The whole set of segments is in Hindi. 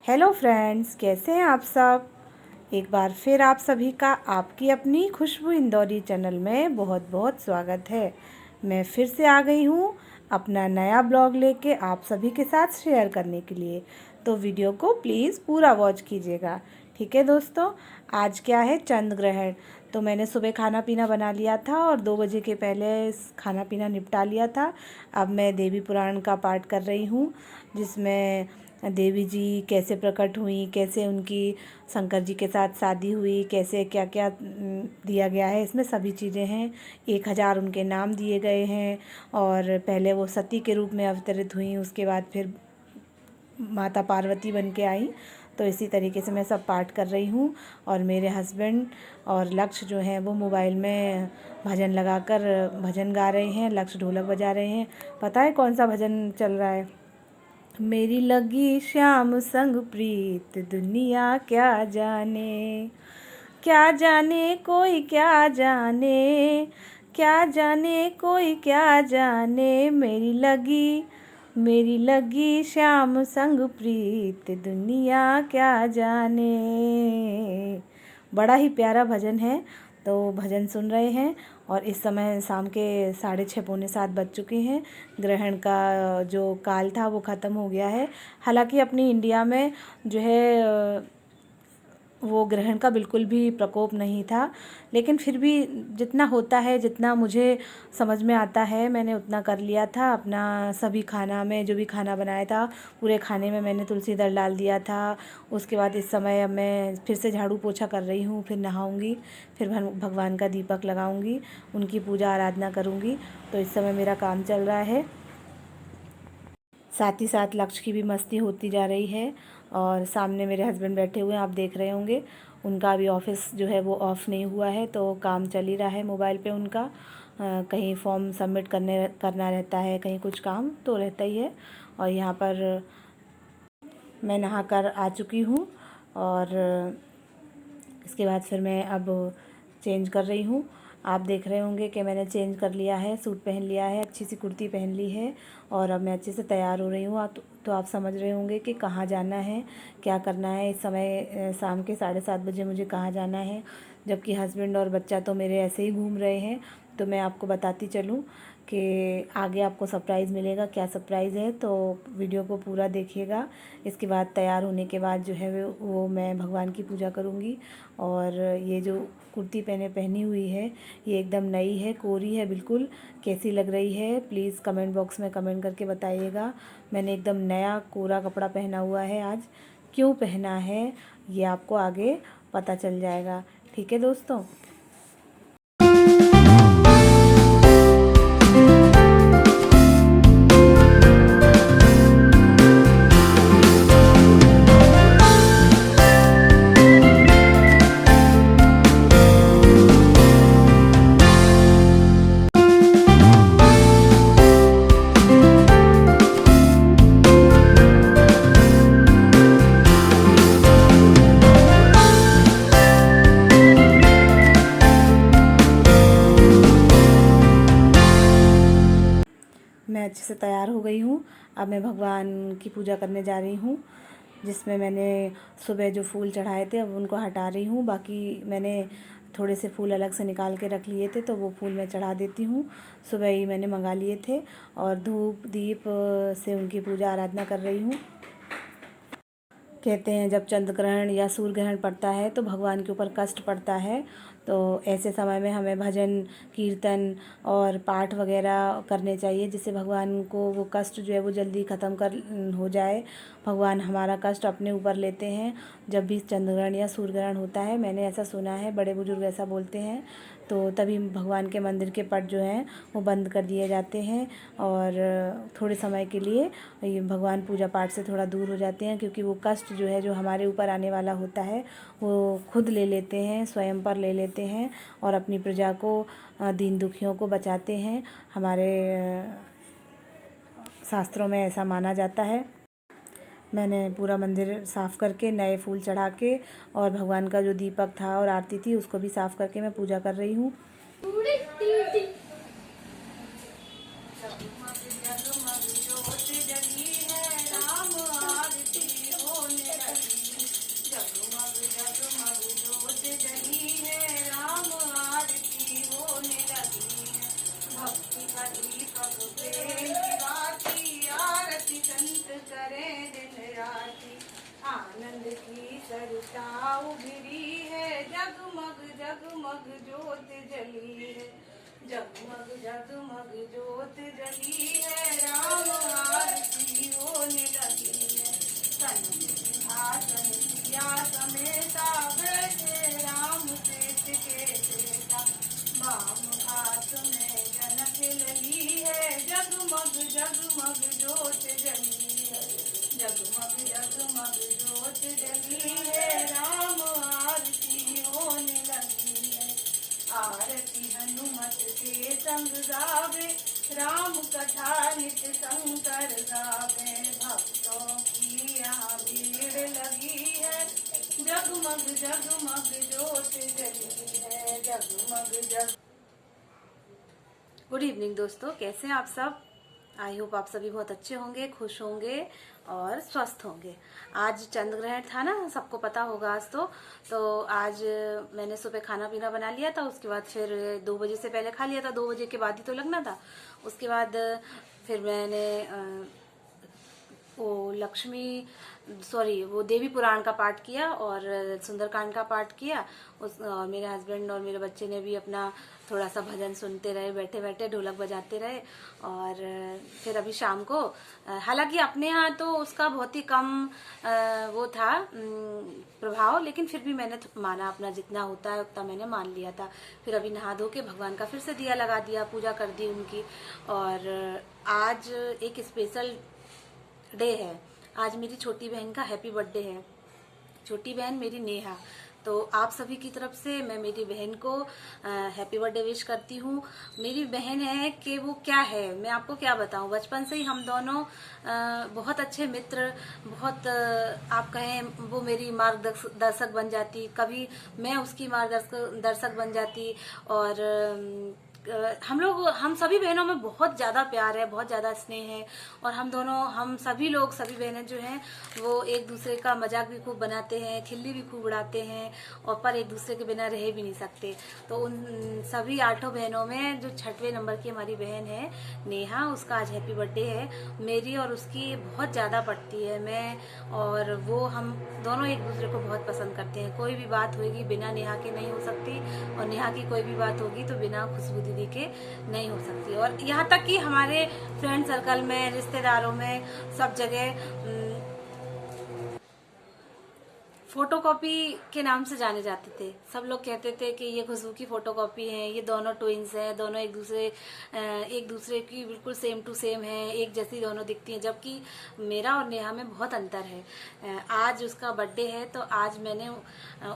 हेलो फ्रेंड्स, कैसे हैं आप सब। एक बार फिर आप सभी का आपकी अपनी खुशबू इंदौरी चैनल में बहुत बहुत स्वागत है। मैं फिर से आ गई हूँ अपना नया ब्लॉग लेके आप सभी के साथ शेयर करने के लिए। तो वीडियो को प्लीज़ पूरा वॉच कीजिएगा। ठीक है दोस्तों, आज क्या है, चंद्र ग्रहण। तो मैंने सुबह खाना पीना बना लिया था और 2 बजे के पहले खाना पीना निपटा लिया था। अब मैं देवी पुराण का पाठ कर रही हूँ, जिसमें देवी जी कैसे प्रकट हुई, कैसे उनकी शंकर जी के साथ शादी हुई, कैसे क्या क्या दिया गया है। इसमें सभी चीज़ें हैं। 1000 उनके नाम दिए गए हैं। और पहले वो सती के रूप में अवतरित हुई, उसके बाद फिर माता पार्वती बन के आई। तो इसी तरीके से मैं सब पाठ कर रही हूँ। और मेरे हस्बैंड और लक्ष्य जो हैं वो मोबाइल में भजन लगाकर भजन गा रहे हैं। लक्ष्य ढोलक बजा रहे हैं। पता है कौन सा भजन चल रहा है? मेरी लगी श्याम संग प्रीत, दुनिया क्या जाने, क्या जाने कोई क्या जाने, क्या जाने कोई क्या जाने। मेरी लगी श्याम संग प्रीत, दुनिया क्या जाने। बड़ा ही प्यारा भजन है। तो भजन सुन रहे हैं। और इस समय शाम के 6:30 पौने 7 बज चुके हैं। ग्रहण का जो काल था वो ख़त्म हो गया है। हालांकि अपनी इंडिया में जो है वो ग्रहण का बिल्कुल भी प्रकोप नहीं था, लेकिन फिर भी जितना होता है, जितना मुझे समझ में आता है, मैंने उतना कर लिया था। अपना सभी खाना में जो भी खाना बनाया था, पूरे खाने में मैंने तुलसी दल डाल दिया था। उसके बाद इस समय अब मैं फिर से झाड़ू पोछा कर रही हूँ, फिर नहाऊंगी, फिर भगवान का दीपक लगाऊंगी, उनकी पूजा आराधना करूँगी। तो इस समय मेरा काम चल रहा है। साथ ही साथ लक्ष्य की भी मस्ती होती जा रही है। और सामने मेरे हस्बैंड बैठे हुए हैं, आप देख रहे होंगे। उनका अभी ऑफिस जो है वो ऑफ़ नहीं हुआ है, तो काम चल ही रहा है मोबाइल पे उनका। कहीं फॉर्म सबमिट करना रहता है, कहीं कुछ काम तो रहता ही है। और यहाँ पर मैं नहा कर आ चुकी हूँ। और इसके बाद फिर मैं अब चेंज कर रही हूँ। आप देख रहे होंगे कि मैंने चेंज कर लिया है, सूट पहन लिया है, अच्छी सी कुर्ती पहन ली है। और अब मैं अच्छे से तैयार हो रही हूँ। तो आप समझ रहे होंगे कि कहाँ जाना है, क्या करना है। इस समय शाम के 7:30 बजे मुझे कहाँ जाना है, जबकि हस्बैंड और बच्चा तो मेरे ऐसे ही घूम रहे हैं। तो मैं आपको बताती चलूँ कि आगे आपको सरप्राइज़ मिलेगा। क्या सरप्राइज़ है, तो वीडियो को पूरा देखिएगा। इसके बाद तैयार होने के बाद जो है वो मैं भगवान की पूजा करूँगी। और ये जो कुर्ती पहनी हुई है, ये एकदम नई है, कोरी है बिल्कुल। कैसी लग रही है प्लीज़ कमेंट बॉक्स में कमेंट करके बताइएगा। मैंने एकदम नया कोरा कपड़ा पहना हुआ है आज। क्यों पहना है ये आपको आगे पता चल जाएगा। ठीक है दोस्तों। मैं अच्छे से तैयार हो गई हूँ। अब मैं भगवान की पूजा करने जा रही हूँ, जिसमें मैंने सुबह जो फूल चढ़ाए थे अब उनको हटा रही हूँ। बाकी मैंने थोड़े से फूल अलग से निकाल के रख लिए थे, तो वो फूल मैं चढ़ा देती हूँ। सुबह ही मैंने मंगा लिए थे। और धूप दीप से उनकी पूजा आराधना कर रही हूँ। कहते हैं जब चंद्र ग्रहण या सूर्य ग्रहण पड़ता है तो भगवान के ऊपर कष्ट पड़ता है। तो ऐसे समय में हमें भजन कीर्तन और पाठ वगैरह करने चाहिए, जिससे भगवान को वो कष्ट जो है वो जल्दी ख़त्म कर हो जाए। भगवान हमारा कष्ट अपने ऊपर लेते हैं जब भी चंद्र ग्रहण या सूर्य ग्रहण होता है। मैंने ऐसा सुना है, बड़े बुजुर्ग ऐसा बोलते हैं। तो तभी भगवान के मंदिर के पट जो हैं वो बंद कर दिए जाते हैं। और थोड़े समय के लिए ये भगवान पूजा पाठ से थोड़ा दूर हो जाते हैं, क्योंकि वो कष्ट जो है जो हमारे ऊपर आने वाला होता है वो खुद ले लेते हैं, स्वयं पर ले लेते हैं। और अपनी प्रजा को, दीन दुखियों को बचाते हैं। हमारे शास्त्रों में ऐसा माना जाता है। मैंने पूरा मंदिर साफ़ करके नए फूल चढ़ा के और भगवान का जो दीपक था और आरती थी उसको भी साफ़ करके मैं पूजा कर रही हूँ। दीपक प्रेम की बाती, आरती संत करे दिन राती। आनंद की सरिता उभरी है, जगमग जगमग ज्योत जली है, जगमग जगमग ज्योत जली है, राम आरती होने लगी है। सिंहासन किया समेता, बैठे राम सीत के सेता, वाम हाथ में जनक लगी है, जगमग जगमग ज्योत जली है, जगमग जगमग ज्योत जली है, राम आरती होने लगी है। आरती हनुमत के संग गावे, राम कथा नित शंकर गावे, भक्तों की यहाँ भीड़ लगी है, जगमग जगमग ज्योत जली है, जगमग जग। गुड इवनिंग दोस्तों, कैसे हैं आप सब? आई होप आप सभी बहुत अच्छे होंगे, खुश होंगे और स्वस्थ होंगे। आज चंद्र ग्रहण था ना, सबको पता होगा आज। तो आज मैंने सुबह खाना पीना बना लिया था, उसके बाद फिर 2 बजे से पहले खा लिया था, 2 बजे के बाद ही तो लगना था। उसके बाद फिर मैंने वो देवी पुराण का पाठ किया और सुंदरकांड का पाठ किया। और मेरे हस्बैंड और मेरे बच्चे ने भी अपना थोड़ा सा भजन सुनते रहे, बैठे बैठे ढोलक बजाते रहे। और फिर अभी शाम को, हालांकि अपने यहाँ तो उसका बहुत ही कम वो था प्रभाव, लेकिन फिर भी मैंने माना, अपना जितना होता है उतना मैंने मान लिया था। फिर अभी नहा धो के भगवान का फिर से दिया लगा दिया, पूजा कर दी उनकी। और आज एक स्पेशल डे है, आज मेरी छोटी बहन का हैप्पी बर्थडे है। छोटी बहन मेरी नेहा, तो आप सभी की तरफ से मैं मेरी बहन को हैप्पी बर्थडे विश करती हूँ। मेरी बहन है कि वो क्या है, मैं आपको क्या बताऊँ। बचपन से ही हम दोनों बहुत अच्छे मित्र, बहुत आप कहें वो मेरी मार्गदर्शक बन जाती, कभी मैं उसकी मार्गदर्शक बन जाती। और हम सभी बहनों में बहुत ज़्यादा प्यार है, बहुत ज़्यादा स्नेह है। और हम सभी बहनें जो हैं वो एक दूसरे का मजाक भी खूब बनाते हैं, खिल्ली भी खूब उड़ाते हैं, और पर एक दूसरे के बिना रह भी नहीं सकते। तो उन सभी 8 बहनों में जो 6वें नंबर की हमारी बहन है नेहा, उसका आज हैप्पी बर्थडे है। मेरी और उसकी बहुत ज़्यादा पड़ती है, मैं और वो, हम दोनों एक दूसरे को बहुत पसंद करते हैं। कोई भी बात होगी बिना नेहा के नहीं हो सकती, और नेहा की कोई भी बात होगी तो बिना खुशबू दीदी के नहीं हो सकती। और यहाँ तक कि हमारे फ्रेंड सर्कल में, रिश्तेदारों में, सब जगह फोटोकॉपी के नाम से जाने जाते थे। सब लोग कहते थे कि ये खुशबू की फोटोकॉपी है, ये दोनों ट्विंस हैं, दोनों एक दूसरे की बिल्कुल सेम टू सेम है, एक जैसी दोनों दिखती हैं। जबकि मेरा और नेहा में बहुत अंतर है। आज उसका बर्थडे है तो आज मैंने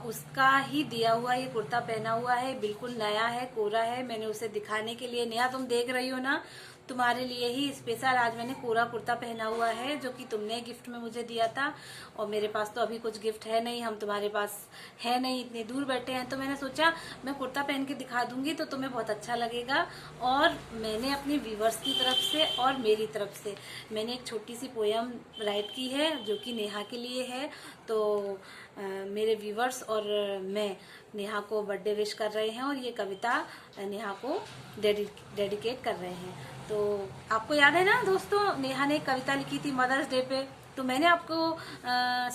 उसका ही दिया हुआ ये कुर्ता पहना हुआ है, बिल्कुल नया है, कोरा है। मैंने उसे दिखाने के लिए, नेहा तुम देख रही हो ना, तुम्हारे लिए ही स्पेशल आज मैंने कोरा कुर्ता पहना हुआ है, जो कि तुमने गिफ्ट में मुझे दिया था। और मेरे पास तो अभी कुछ गिफ्ट है नहीं, हम तुम्हारे पास है नहीं, इतनी दूर बैठे हैं। तो मैंने सोचा मैं कुर्ता पहन के दिखा दूंगी तो तुम्हें बहुत अच्छा लगेगा। और मैंने अपने व्यूवर्स की तरफ से और मेरी तरफ से मैंने एक छोटी सी पोयम राइट की है, जो कि नेहा के लिए है। तो मेरे व्यूवर्स और मैं नेहा को बर्थडे विश कर रहे हैं, और ये कविता नेहा को डेडिकेट कर रहे हैं। तो आपको याद है ना दोस्तों, नेहा ने एक कविता लिखी थी मदर्स डे पे, तो मैंने आपको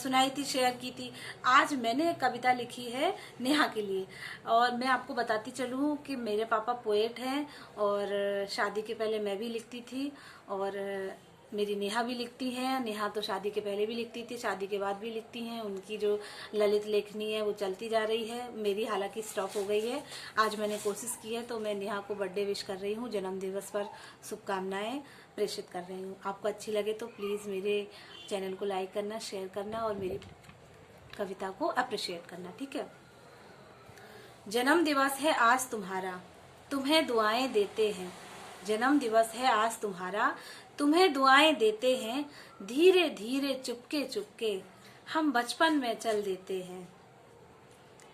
सुनाई थी, शेयर की थी। आज मैंने एक कविता लिखी है नेहा के लिए। और मैं आपको बताती चलूँ कि मेरे पापा पोएट हैं, और शादी के पहले मैं भी लिखती थी, और मेरी नेहा भी लिखती हैं। नेहा तो शादी के पहले भी लिखती थी, शादी के बाद भी लिखती हैं। उनकी जो ललित लेखनी है वो चलती जा रही है, मेरी हालांकि स्टॉप हो गई है। आज मैंने कोशिश की है, तो मैं नेहा को बर्थडे विश कर रही हूँ, जन्मदिवस पर शुभकामनाएं प्रेषित कर रही हूँ। आपको अच्छी लगे तो प्लीज़ मेरे चैनल को लाइक करना, शेयर करना, और मेरी कविता को अप्रिशिएट करना, ठीक है। जन्म दिवस है आज तुम्हारा, तुम्हें दुआएं देते हैं। जन्म दिवस है आज तुम्हारा, तुम्हें दुआएं देते हैं। धीरे धीरे चुपके चुपके हम बचपन में चल देते हैं।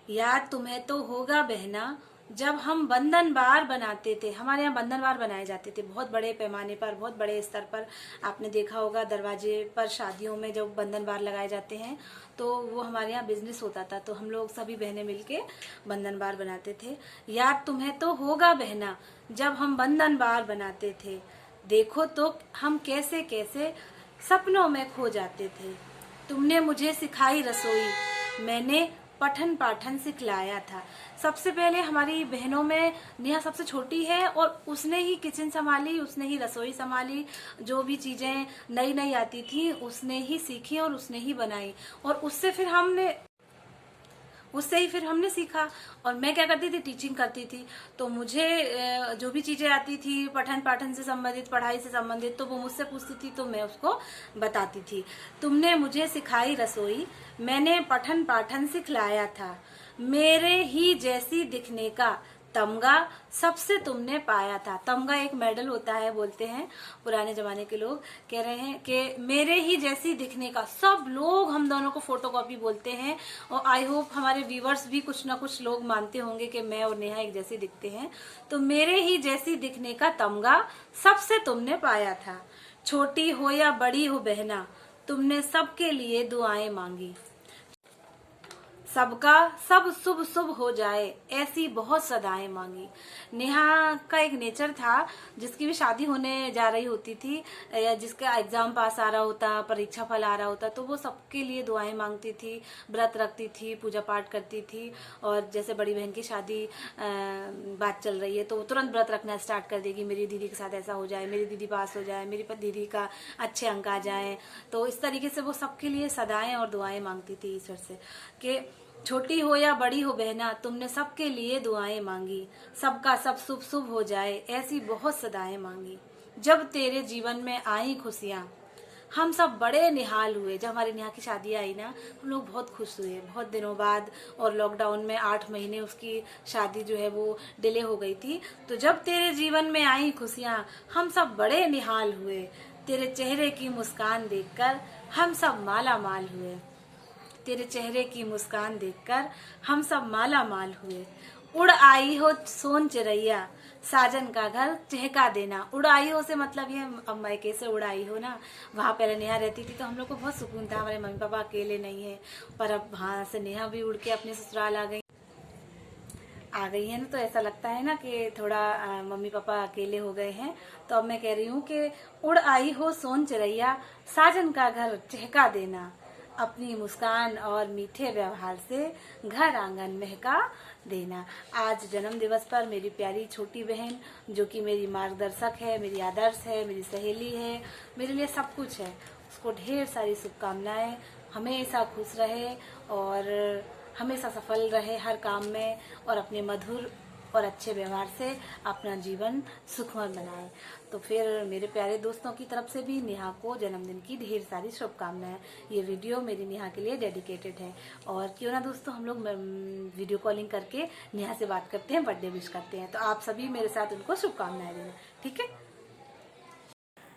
याद तुम्हें तो होगा बहना, जब हम बंधन बार बनाते थे, हमारे यहाँ बंधन बार बनाए जाते थे बहुत बड़े पैमाने पर, बहुत बड़े स्तर पर। आपने देखा होगा दरवाजे पर शादियों में जब बंधन बार लगाए जाते हैं तो वो हमारे यहाँ बिजनेस होता था। तो हम लोग सभी बहनें मिलके बंधन बार बनाते थे। याद तुम्हें तो होगा बहना, जब हम बंधन बार बनाते थे, देखो तो हम कैसे कैसे सपनों में खो जाते थे। तुमने मुझे सिखाई रसोई, मैंने पठन पाठन सिखलाया था। सबसे पहले हमारी बहनों में नेहा सबसे छोटी है और उसने ही किचन संभाली, उसने ही रसोई संभाली। जो भी चीजें नई नई आती थी उसने ही सीखी और उसने ही बनाई, और उससे ही फिर हमने सीखा। और मैं क्या करती थी, टीचिंग करती थी। तो मुझे जो भी चीजें आती थी पठन पाठन से संबंधित, पढ़ाई से संबंधित, तो वो मुझसे पूछती थी तो मैं उसको बताती थी। तुमने मुझे सिखाई रसोई, मैंने पठन पाठन सिखलाया था। मेरे ही जैसी दिखने का तमगा सबसे तुमने पाया था। तमगा एक मेडल होता है बोलते हैं पुराने जमाने के लोग। कह रहे हैं कि मेरे ही जैसी दिखने का, सब लोग हम दोनों को फोटोकॉपी बोलते हैं। और आई होप हमारे व्यूवर्स भी कुछ ना कुछ लोग मानते होंगे कि मैं और नेहा एक जैसे दिखते हैं। तो मेरे ही जैसी दिखने का तमगा सबसे तुमने पाया था। छोटी हो या बड़ी हो बहना, तुमने सबके लिए दुआएं मांगी। सबका सब शुभ शुभ हो जाए, ऐसी बहुत सदाएं मांगी। नेहा का एक नेचर था, जिसकी भी शादी होने जा रही होती थी या जिसका एग्जाम पास आ रहा होता, परीक्षा फल आ रहा होता, तो वो सबके लिए दुआएं मांगती थी, व्रत रखती थी, पूजा पाठ करती थी। और जैसे बड़ी बहन की शादी बात चल रही है तो वो तुरंत व्रत रखना स्टार्ट कर देगी, मेरी दीदी के साथ ऐसा हो जाए, मेरी दीदी पास हो जाए, मेरी दीदी का अच्छे अंक आ जाए। तो इस तरीके से वो सबके लिए सदाएं और दुआएं मांगती थी ईश्वर से कि छोटी हो या बड़ी हो बहना, तुमने सबके लिए दुआएं मांगी। सबका सब शुभ शुभ हो जाए, ऐसी बहुत सदाएं मांगी। जब तेरे जीवन में आई खुशियां, हम सब बड़े निहाल हुए। जब हमारी नेहा की शादी आई ना, हम लोग बहुत खुश हुए बहुत दिनों बाद। और लॉकडाउन में 8 महीने उसकी शादी जो है वो डिले हो गई थी। तो जब तेरे जीवन में आई खुशियां, हम सब बड़े निहाल हुए। तेरे चेहरे की मुस्कान देखकर हम सब माला माल हुए। तेरे चेहरे की मुस्कान देखकर हम सब माला माल हुए। उड़ आई हो सोन चिड़ैया, साजन का घर चहका देना। उड़ आई हो से मतलब ये अब मायके से उड़ आई हो ना। वहाँ पहले नेहा रहती थी तो हम लोग को बहुत सुकून था, हमारे मम्मी पापा अकेले नहीं है। पर अब वहाँ से नेहा भी उड़ के अपने ससुराल आ गई है ना, तो ऐसा लगता है ना कि थोड़ा मम्मी पापा अकेले हो गए हैं। तो अब मैं कह रही हूँ कि उड़ आई हो सोन चिड़ैया, साजन का घर चहका देना। अपनी मुस्कान और मीठे व्यवहार से घर आंगन महका देना। आज जन्म दिवस पर मेरी प्यारी छोटी बहन, जो कि मेरी मार्गदर्शक है, मेरी आदर्श है, मेरी सहेली है, मेरे लिए सब कुछ है, उसको ढेर सारी शुभकामनाएं। हमेशा खुश रहे और हमेशा सफल रहे हर काम में, और अपने मधुर और अच्छे व्यवहार से अपना जीवन सुखमय बनाए। तो फिर मेरे प्यारे दोस्तों की तरफ से भी नेहा को जन्मदिन की ढेर सारी शुभकामनाएं। ये वीडियो मेरी नेहा के लिए डेडिकेटेड है। और क्यों ना दोस्तों हम लोग वीडियो कॉलिंग करके नेहा से बात करते हैं, बर्थडे विश करते हैं। तो आप सभी मेरे साथ उनको शुभकामनाएं देना, ठीक है।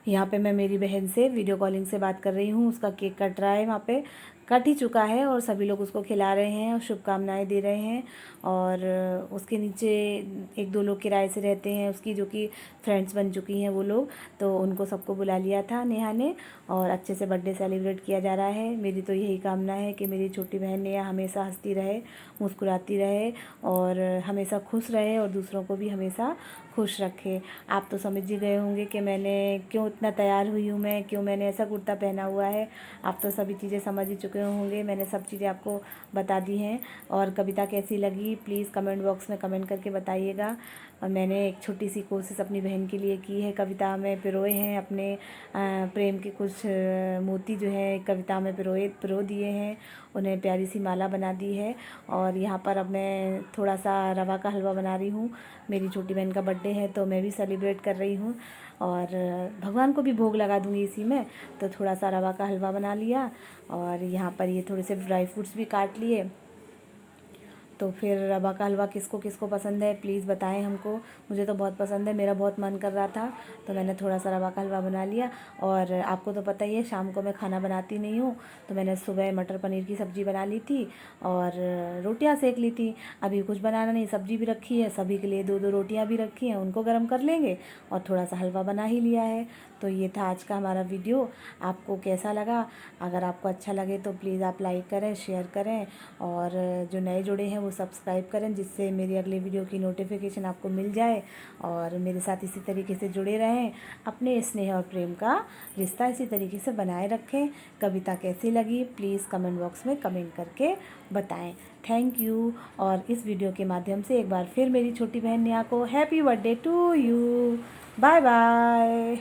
यहाँ पे मैं मेरी बहन से वीडियो कॉलिंग से बात कर रही हूँ। उसका केक कट रहा है, वहाँ पे कट ही चुका है और सभी लोग उसको खिला रहे हैं और शुभकामनाएं दे रहे हैं। और उसके नीचे 1-2 लोग किराए से रहते हैं उसकी, जो कि फ्रेंड्स बन चुकी हैं वो लोग। तो उनको सबको बुला लिया था नेहा ने, और अच्छे से बर्थडे सेलिब्रेट किया जा रहा है। मेरी तो यही कामना है कि मेरी छोटी बहन नेहा हमेशा हंसती रहे, मुस्कुराती रहे और हमेशा खुश रहे, और दूसरों को भी हमेशा खुश रखे। आप तो समझ ही गए होंगे कि मैंने क्यों इतना तैयार हुई हूँ, मैं क्यों मैंने ऐसा कुर्ता पहना हुआ है। आप तो सभी चीज़ें समझ ही चुके होंगे, मैंने सब चीज़ें आपको बता दी हैं। और कविता कैसी लगी प्लीज़ कमेंट बॉक्स में कमेंट करके बताइएगा। और मैंने एक छोटी सी कोशिश अपनी बहन के लिए की है। कविता में पिरोए हैं अपने प्रेम के कुछ मोती जो है कविता में पिरो दिए हैं, उन्हें प्यारी सी माला बना दी है। और यहाँ पर अब मैं थोड़ा सा रवा का हलवा बना रही हूँ। मेरी छोटी बहन का बर्थडे है तो मैं भी सेलिब्रेट कर रही हूँ, और भगवान को भी भोग लगा दूँगी इसी में। तो थोड़ा सा रवा का हलवा बना लिया, और यहाँ पर ये थोड़े से ड्राई फ्रूट्स भी काट लिए। तो तो फिर रवा का हलवा किसको किसको पसंद है प्लीज़ बताएं हमको। मुझे तो बहुत पसंद है, मेरा बहुत मन कर रहा था तो मैंने थोड़ा सा रवा का हलवा बना लिया। और आपको तो पता ही है शाम को मैं खाना बनाती नहीं हूँ, तो मैंने सुबह मटर पनीर की सब्ज़ी बना ली थी और रोटियां सेक ली थी। अभी कुछ बनाना नहीं, सब्ज़ी भी रखी है, सभी के लिए दो दो रोटियां भी रखी हैं, उनको गर्म कर लेंगे और थोड़ा सा हलवा बना ही लिया है। तो ये था आज का हमारा वीडियो। आपको कैसा लगा? अगर आपको अच्छा लगे तो प्लीज़ आप लाइक करें, शेयर करें और जो नए जुड़े हैं वो सब्सक्राइब करें, जिससे मेरी अगली वीडियो की नोटिफिकेशन आपको मिल जाए और मेरे साथ इसी तरीके से जुड़े रहें। अपने स्नेह और प्रेम का रिश्ता इसी तरीके से बनाए रखें। कविता कैसी लगी प्लीज़ कमेंट बॉक्स में कमेंट करके बताएं। Thank you. और इस वीडियो के माध्यम से एक बार फिर मेरी छोटी बहन नेहा को happy birthday to you. Bye bye.